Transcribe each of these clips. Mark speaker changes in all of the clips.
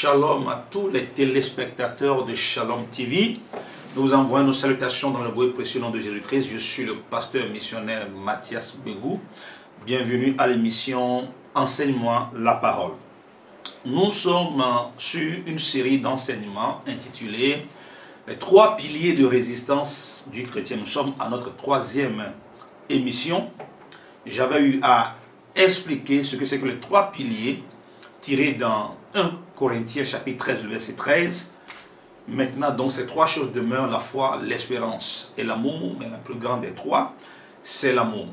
Speaker 1: Shalom à tous les téléspectateurs de Shalom TV. Nous envoyons nos salutations dans le beau et précieux nom de Jésus-Christ. Je suis le pasteur missionnaire Mathias Begou. Bienvenue à l'émission Enseigne-moi la parole. Nous sommes sur une série d'enseignements intitulée Les trois piliers de résistance du chrétien. Nous sommes à notre troisième émission. J'avais eu à expliquer ce que c'est que les trois piliers tirés dans 1 Corinthiens chapitre 13, verset 13. Maintenant, donc, ces trois choses demeurent: la foi, l'espérance et l'amour. Mais la plus grande des trois, c'est l'amour.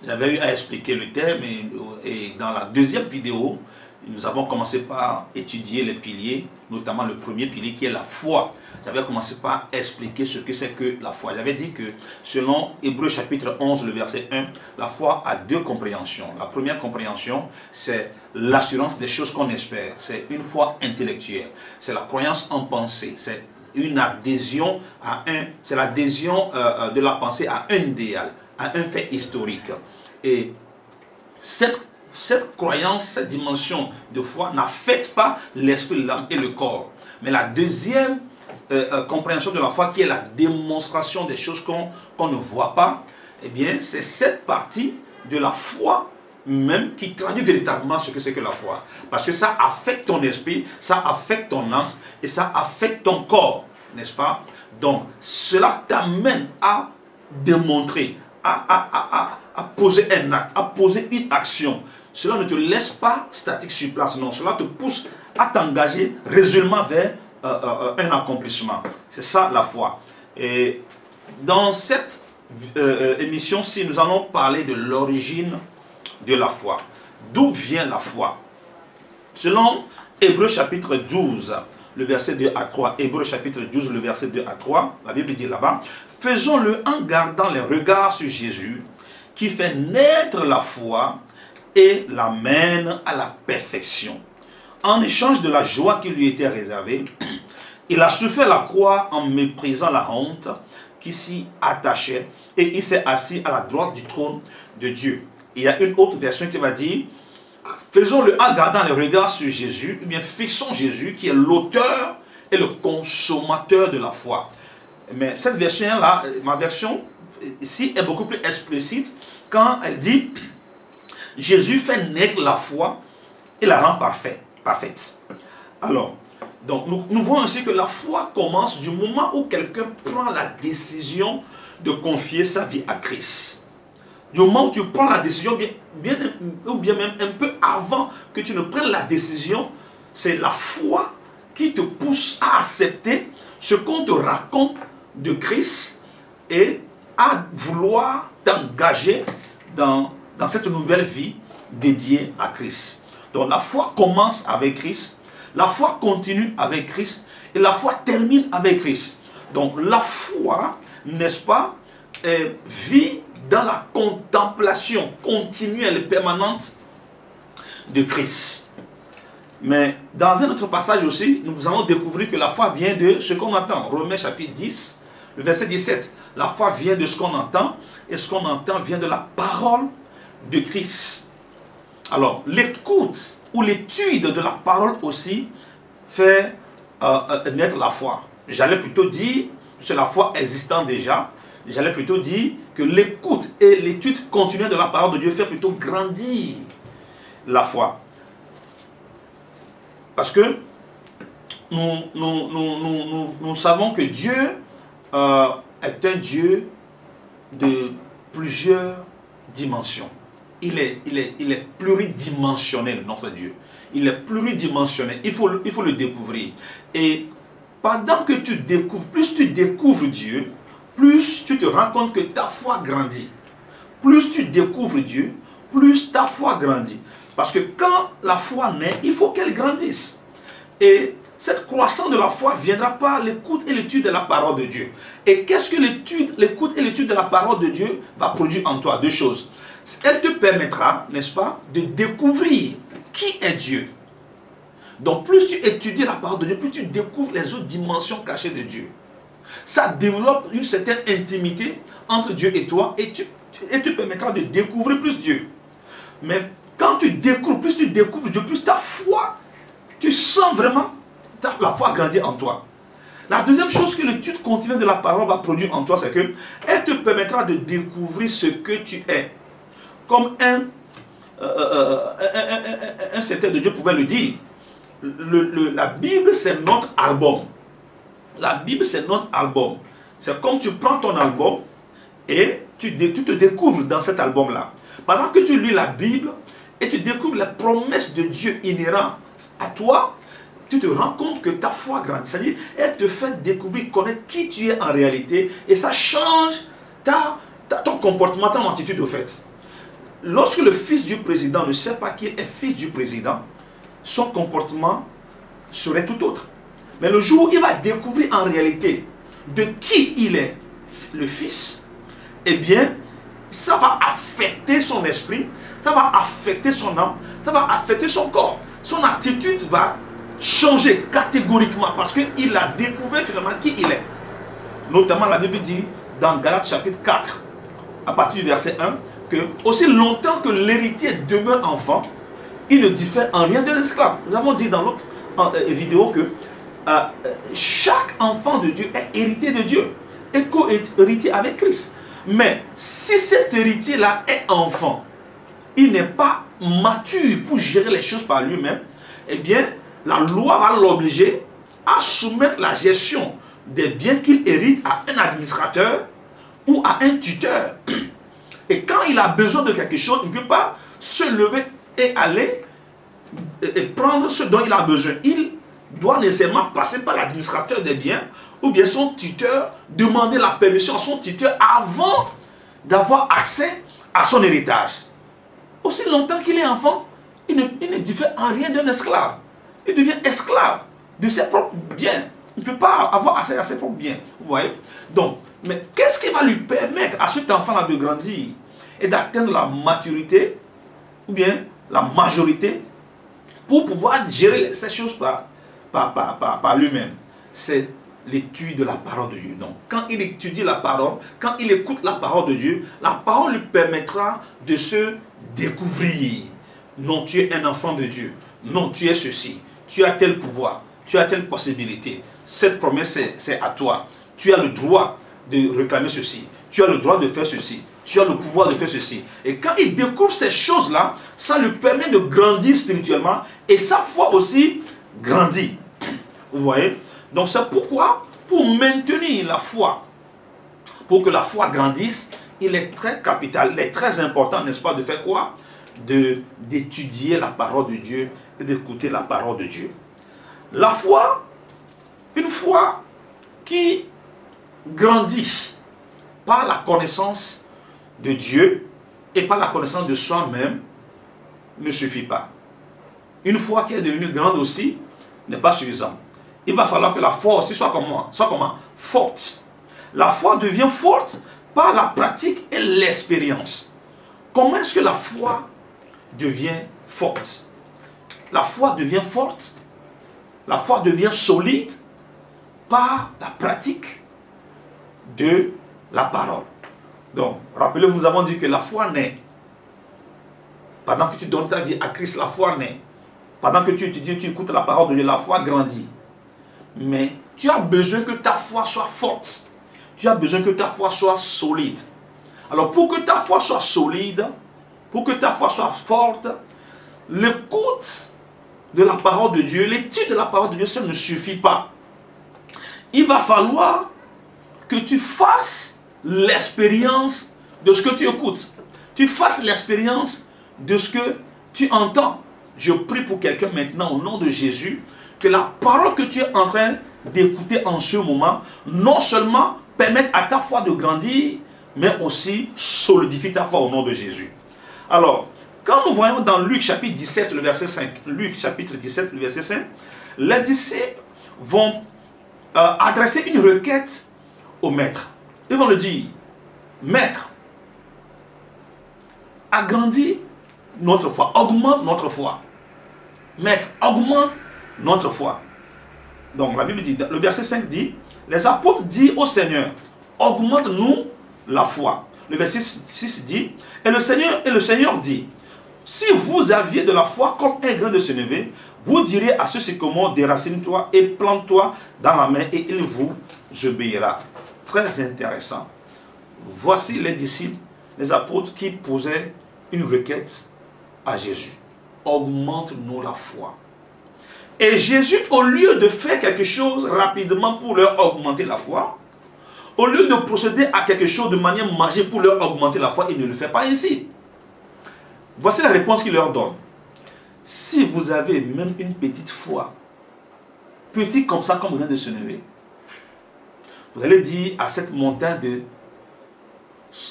Speaker 1: J'avais eu à expliquer le thème et dans la deuxième vidéo, nous avons commencé par étudier les piliers, notamment le premier pilier qui est la foi. J'avais commencé par expliquer ce que c'est que la foi. J'avais dit que selon Hébreux chapitre 11, le verset 1, la foi a deux compréhensions. La première compréhension, c'est l'assurance des choses qu'on espère. C'est une foi intellectuelle. C'est la croyance en pensée. C'est une adhésion à c'est l'adhésion de la pensée à un idéal, à un fait historique. Et cette croyance, cette dimension de foi n'affecte pas l'esprit, l'âme et le corps. Mais la deuxième compréhension de la foi, qui est la démonstration des choses qu'on ne voit pas, eh bien, c'est cette partie de la foi même qui traduit véritablement ce que c'est que la foi. Parce que ça affecte ton esprit, ça affecte ton âme et ça affecte ton corps, n'est-ce pas? Donc, cela t'amène à démontrer, à poser un acte, à poser une action. Cela ne te laisse pas statique sur place, non. Cela te pousse à t'engager résolument vers un accomplissement. C'est ça la foi. Et dans cette émission-ci, nous allons parler de l'origine de la foi. D'où vient la foi? Selon Hébreux chapitre 12, le verset 2 à 3, Hébreux chapitre 12, le verset 2 à 3, la Bible dit là-bas: faisons-le en gardant les regards sur Jésus, qui fait naître la foi et l'amène à la perfection. En échange de la joie qui lui était réservée, il a souffert la croix en méprisant la honte qui s'y attachait, et il s'est assis à la droite du trône de Dieu. Il y a une autre version qui va dire: faisons-le en gardant les regards sur Jésus, ou bien fixons Jésus qui est l'auteur et le consommateur de la foi. Mais cette version-là, ma version ici est beaucoup plus explicite quand elle dit: Jésus fait naître la foi et la rend parfaite. Alors, donc nous voyons aussi que la foi commence du moment où quelqu'un prend la décision de confier sa vie à Christ. Du moment où tu prends la décision, ou bien même un peu avant que tu ne prennes la décision, c'est la foi qui te pousse à accepter ce qu'on te raconte de Christ et à vouloir t'engager dans cette nouvelle vie dédiée à Christ. Donc la foi commence avec Christ, la foi continue avec Christ et la foi termine avec Christ. Donc la foi, n'est-ce pas, vit dans la contemplation continuelle et permanente de Christ. Mais dans un autre passage aussi, nous allons découvrir que la foi vient de ce qu'on entend. Romains chapitre 10, le verset 17. La foi vient de ce qu'on entend, et ce qu'on entend vient de la parole de Christ. Alors, l'écoute ou l'étude de la parole aussi fait naître la foi. J'allais plutôt dire, c'est la foi existant déjà, j'allais plutôt dire que l'écoute et l'étude continue de la parole de Dieu fait plutôt grandir la foi. Parce que nous savons que Dieu est un Dieu de plusieurs dimensions. Il est pluridimensionnel, notre Dieu. Il est pluridimensionnel. Il faut le découvrir. Et pendant que tu découvres, plus tu découvres Dieu, plus tu te rends compte que ta foi grandit. Plus tu découvres Dieu, plus ta foi grandit. Parce que quand la foi naît, il faut qu'elle grandisse. Et cette croissance de la foi viendra par l'écoute et l'étude de la parole de Dieu. Et qu'est-ce que l'écoute et l'étude de la parole de Dieu va produire en toi? Deux choses. Elle te permettra, n'est-ce pas, de découvrir qui est Dieu. Donc plus tu étudies la parole de Dieu, plus tu découvres les autres dimensions cachées de Dieu. Ça développe une certaine intimité entre Dieu et toi et te permettra de découvrir plus Dieu. Mais quand tu découvres, plus tu découvres Dieu, plus ta foi, tu sens vraiment la foi grandir en toi. La deuxième chose que l'étude continue de la parole va produire en toi, c'est qu'elle te permettra de découvrir ce que tu es. Comme un serviteur de Dieu pouvait le dire. La Bible, c'est notre album. La Bible, c'est notre album. C'est comme tu prends ton album et tu te découvres dans cet album-là. Pendant que tu lis la Bible et tu découvres les promesses de Dieu inhérentes à toi, tu te rends compte que ta foi grandit. C'est-à-dire, elle te fait découvrir, connaître qui tu es en réalité et ça change ton comportement, ton attitude au fait. Lorsque le fils du président ne sait pas qu'il est fils du président, son comportement serait tout autre. Mais le jour où il va découvrir en réalité de qui il est le fils, eh bien, ça va affecter son esprit, ça va affecter son âme, ça va affecter son corps. Son attitude va changer catégoriquement parce qu'il a découvert finalement qui il est. Notamment, la Bible dit dans Galates chapitre 4, à partir du verset 1, que aussi longtemps que l'héritier demeure enfant, il ne diffère en rien de l'esclave. Nous avons dit dans l'autre vidéo que chaque enfant de Dieu est héritier de Dieu et co-héritier avec Christ. Mais si cet héritier-là est enfant, il n'est pas mature pour gérer les choses par lui-même, eh bien, la loi va l'obliger à soumettre la gestion des biens qu'il hérite à un administrateur ou à un tuteur. Et quand il a besoin de quelque chose, il ne peut pas se lever et aller et prendre ce dont il a besoin. Il doit nécessairement passer par l'administrateur des biens ou bien son tuteur, demander la permission à son tuteur avant d'avoir accès à son héritage. Aussi longtemps qu'il est enfant, il ne diffère en rien d'un esclave. Il devient esclave de ses propres biens. Il ne peut pas avoir accès à ses propres biens. Vous voyez? Donc, mais qu'est-ce qui va lui permettre à cet enfant-là de grandir et d'atteindre la maturité ou bien la majorité pour pouvoir gérer ces choses par lui-même? C'est l'étude de la parole de Dieu. Donc, quand il étudie la parole, quand il écoute la parole de Dieu, la parole lui permettra de se découvrir. Non, tu es un enfant de Dieu. Non, tu es ceci. Tu as tel pouvoir. Tu as telle possibilité. Cette promesse, c'est à toi. Tu as le droit de réclamer ceci. Tu as le droit de faire ceci. Tu as le pouvoir de faire ceci. Et quand il découvre ces choses-là, ça lui permet de grandir spirituellement et sa foi aussi grandit. Vous voyez? Donc c'est pourquoi, pour maintenir la foi, pour que la foi grandisse, il est très capital, il est très important, n'est-ce pas, de faire quoi? D'étudier la parole de Dieu et d'écouter la parole de Dieu. La foi, une foi qui grandit par la connaissance de Dieu et par la connaissance de soi-même, ne suffit pas. Une foi qui est devenue grande aussi n'est pas suffisante. Il va falloir que la foi aussi soit comment? Forte. La foi devient forte par la pratique et l'expérience. Comment est-ce que la foi devient forte? La foi devient forte, la foi devient solide par la pratique de la parole. Donc, rappelez-vous, nous avons dit que la foi naît. Pendant que tu donnes ta vie à Christ, la foi naît. Pendant que tu étudies, tu écoutes la parole de Dieu, la foi grandit. Mais tu as besoin que ta foi soit forte. Tu as besoin que ta foi soit solide. Alors, pour que ta foi soit solide, pour que ta foi soit forte, l'écoute de la parole de Dieu, l'étude de la parole de Dieu, ça ne suffit pas. Il va falloir que tu fasses l'expérience de ce que tu écoutes. Tu fasses l'expérience de ce que tu entends. Je prie pour quelqu'un maintenant au nom de Jésus, que la parole que tu es en train d'écouter en ce moment, non seulement permette à ta foi de grandir, mais aussi solidifie ta foi au nom de Jésus. Alors, quand nous voyons dans Luc chapitre 17, le verset 5, Luc chapitre 17, le verset 5, les disciples vont adresser une requête au maître. Ils vont le dire, maître, agrandis notre foi, augmente notre foi. Maître, augmente notre foi. Donc la Bible dit, le verset 5 dit, les apôtres disent au Seigneur, augmente-nous la foi. Le verset 6 dit, et le Seigneur dit, si vous aviez de la foi comme un grain de sénévé, Vous direz à ce sycomore, déracine-toi et plante-toi dans la main et il vous obéira. Très intéressant. Voici les disciples, les apôtres qui posaient une requête à Jésus. Augmente-nous la foi. Et Jésus, au lieu de faire quelque chose rapidement pour leur augmenter la foi, au lieu de procéder à quelque chose de manière magique pour leur augmenter la foi, il ne le fait pas ainsi. Voici la réponse qu'il leur donne. Si vous avez même une petite foi, petit comme ça, comme vous venez de se lever, vous allez dire à cette montagne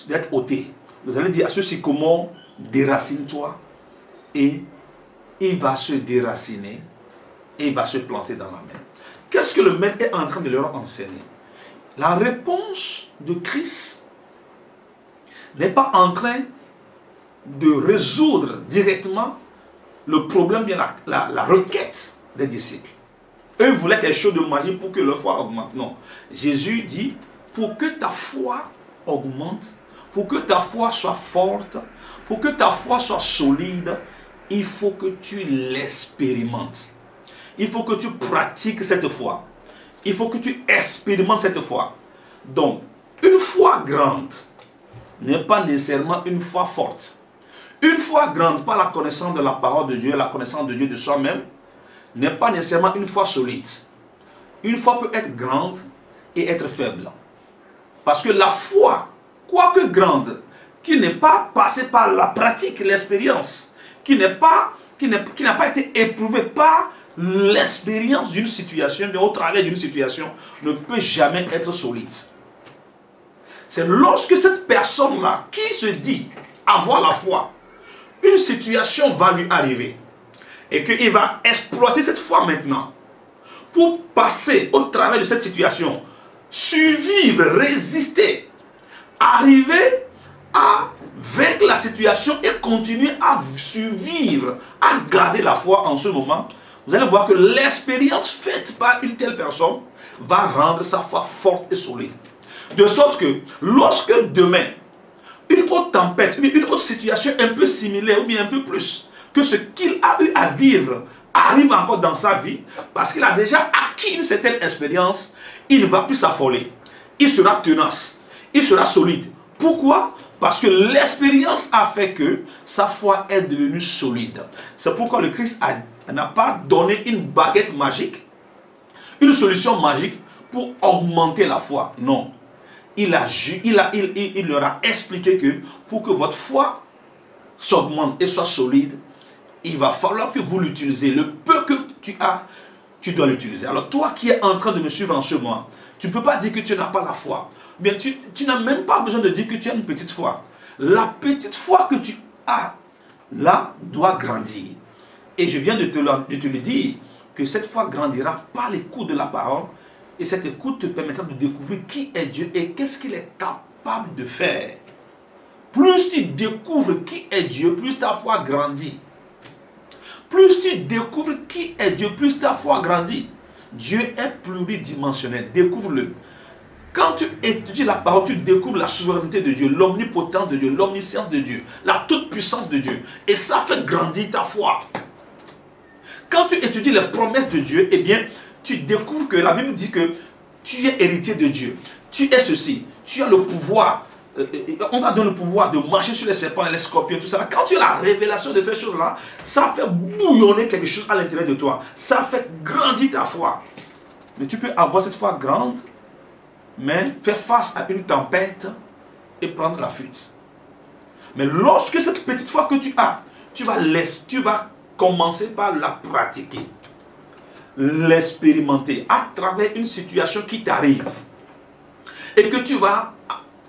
Speaker 1: d'être ôtée. Vous allez dire à ce sycomore, déracine-toi, et il va se déraciner et il va se planter dans la main. Qu'est-ce que le maître est en train de leur enseigner? La réponse de Christ n'est pas en train de résoudre directement le problème, bien la requête des disciples. Eux voulaient quelque chose de magique pour que leur foi augmente. Non. Jésus dit, pour que ta foi augmente, pour que ta foi soit forte, pour que ta foi soit solide, il faut que tu l'expérimentes. Il faut que tu pratiques cette foi. Il faut que tu expérimentes cette foi. Donc, une foi grande n'est pas nécessairement une foi forte. Une foi grande par la connaissance de la parole de Dieu, la connaissance de Dieu de soi-même, n'est pas nécessairement une foi solide. Une foi peut être grande et être faible. Parce que la foi, quoique grande, qui n'est pas passée par la pratique, l'expérience, qui n'a pas été éprouvée par l'expérience d'une situation, mais au travers d'une situation, ne peut jamais être solide. C'est lorsque cette personne-là, qui se dit avoir la foi, une situation va lui arriver, et qu'il va exploiter cette foi maintenant, pour passer au travers de cette situation, survivre, résister, arriver à vaincre la situation et continuer à survivre, à garder la foi en ce moment, vous allez voir que l'expérience faite par une telle personne va rendre sa foi forte et solide. De sorte que lorsque demain, une autre tempête, une autre situation un peu similaire ou bien un peu plus que ce qu'il a eu à vivre arrive encore dans sa vie, parce qu'il a déjà acquis une certaine expérience, il ne va plus s'affoler. Il sera tenace, il sera solide. Pourquoi? Parce que l'expérience a fait que sa foi est devenue solide. C'est pourquoi le Christ n'a pas donné une baguette magique, une solution magique pour augmenter la foi. Non. Il leur a expliqué que pour que votre foi s'augmente et soit solide, il va falloir que vous l'utilisez. Le peu que tu as, tu dois l'utiliser. Alors toi qui es en train de me suivre en ce moment, tu ne peux pas dire que tu n'as pas la foi. Bien, tu n'as même pas besoin de dire que tu as une petite foi. La petite foi que tu as, là, doit grandir. Et je viens de te le dire, que cette foi grandira par l'écoute de la parole. Et cette écoute te permettra de découvrir qui est Dieu et qu'est-ce qu'il est capable de faire. Plus tu découvres qui est Dieu, plus ta foi grandit. Plus tu découvres qui est Dieu, plus ta foi grandit. Dieu est pluridimensionnel. Découvre-le. Quand tu étudies la parole, tu découvres la souveraineté de Dieu, l'omnipotence de Dieu, l'omniscience de Dieu, la toute-puissance de Dieu. Et ça fait grandir ta foi. Quand tu étudies les promesses de Dieu, eh bien, tu découvres que la Bible dit que tu es héritier de Dieu. Tu es ceci. Tu as le pouvoir. On t'a donné le pouvoir de marcher sur les serpents et les scorpions, tout ça. Quand tu as la révélation de ces choses-là, ça fait bouillonner quelque chose à l'intérieur de toi. Ça fait grandir ta foi. Mais tu peux avoir cette foi grande, mais faire face à une tempête et prendre la fuite. Mais lorsque cette petite foi que tu as, tu vas commencer par la pratiquer, l'expérimenter à travers une situation qui t'arrive et que tu vas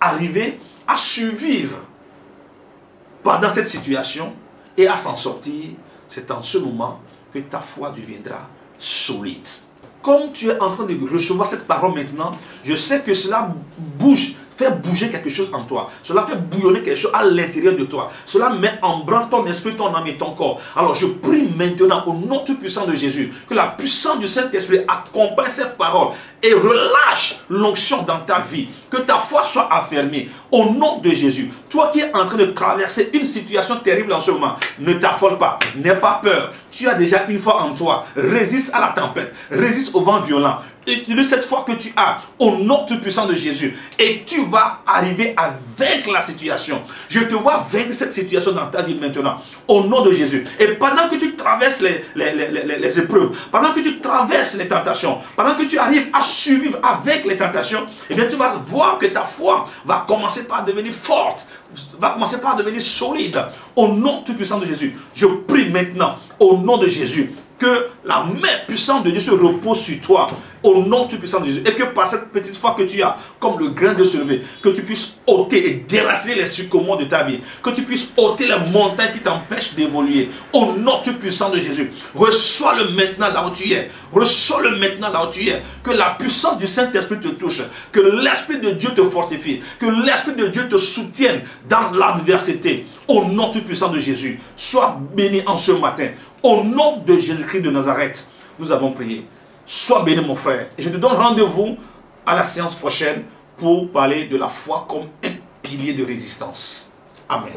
Speaker 1: arriver à survivre pendant cette situation et à s'en sortir. C'est en ce moment que ta foi deviendra solide. Comme tu es en train de recevoir cette parole maintenant, je sais que cela fait bouger quelque chose en toi. Cela fait bouillonner quelque chose à l'intérieur de toi. Cela met en branle ton esprit, ton âme et ton corps. Alors je prie maintenant au nom tout puissant de Jésus, que la puissance du Saint-Esprit accompagne cette parole et relâche l'onction dans ta vie. Que ta foi soit affermie au nom de Jésus. Toi qui es en train de traverser une situation terrible en ce moment, ne t'affole pas, n'aie pas peur. tu as déjà une foi en toi. Résiste à la tempête, résiste au vent violent. Utilise cette foi que tu as au nom tout puissant de Jésus et tu vas arriver à vaincre la situation. Je te vois vaincre cette situation dans ta vie maintenant au nom de Jésus. Et pendant que tu traverses les épreuves, pendant que tu traverses les tentations, pendant que tu arrives à survivre avec les tentations, eh bien tu vas voir que ta foi va commencer par devenir forte, va commencer par devenir solide au nom tout puissant de Jésus. Je prie maintenant au nom de Jésus que la main puissante de Dieu se repose sur toi au nom tout puissant de Jésus et que par cette petite foi que tu as comme le grain de se lever, que tu puisses ôter et déraciner les sycomores de ta vie, que tu puisses ôter les montagnes qui t'empêchent d'évoluer au nom tout puissant de Jésus. Reçois-le maintenant là où tu es, reçois-le maintenant là où tu es, que la puissance du Saint-Esprit te touche, que l'Esprit de Dieu te fortifie, que l'Esprit de Dieu te soutienne dans l'adversité au nom tout puissant de Jésus. Sois béni en ce matin. Au nom de Jésus-Christ de Nazareth, nous avons prié. Sois béni mon frère. Et je te donne rendez-vous à la séance prochaine pour parler de la foi comme un pilier de résistance. Amen.